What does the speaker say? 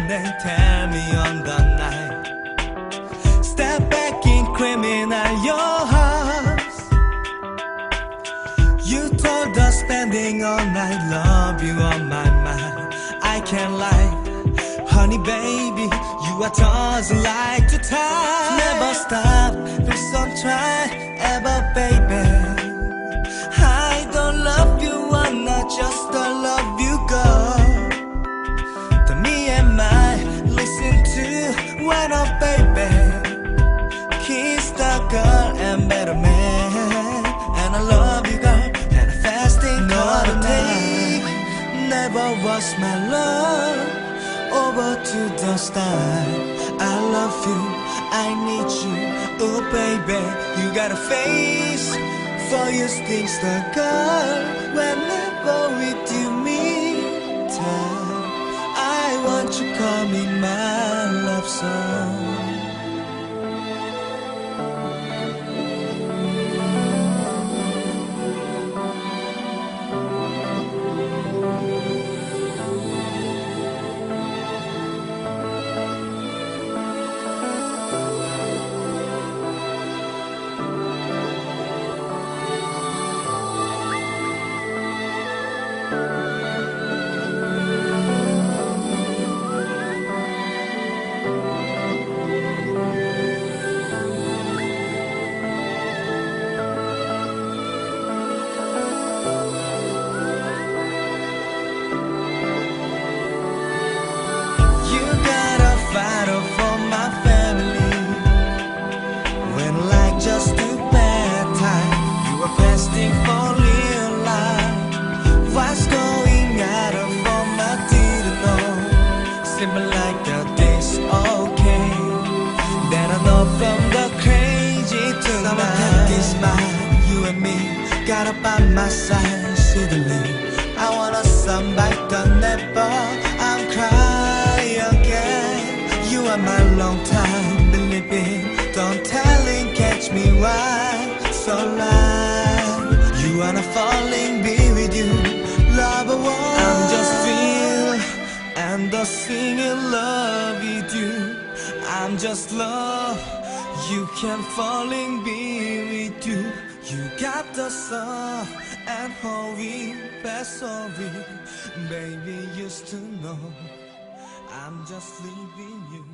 then tell me on the night. Step back in criminal your heart. You told us spending all night, love you on my mind. I can't lie, honey baby, you are doesn't like to tie. Never stop, please don't try ever, baby. I don't love you, I'm not just a love you, girl. To me and I listen to one of baby. Kiss the girl and better man. And I love you, girl, and a fasting for the take. Never was my love over to the start. I love you, I need you, oh baby. You got a face for you sticks the girl. Whenever with you meet time, I want you call me my love song. Got up by my side, suddenly I wanna somebody done that bar. I'm crying again. You are my long time believing. Don't telling, catch me why so loud. You wanna falling, be with you, love a one. I'm just feel and the singing love with you. I'm just love. You can falling, be with you. You got the soft and holy best of it. Baby used to know I'm just leaving you.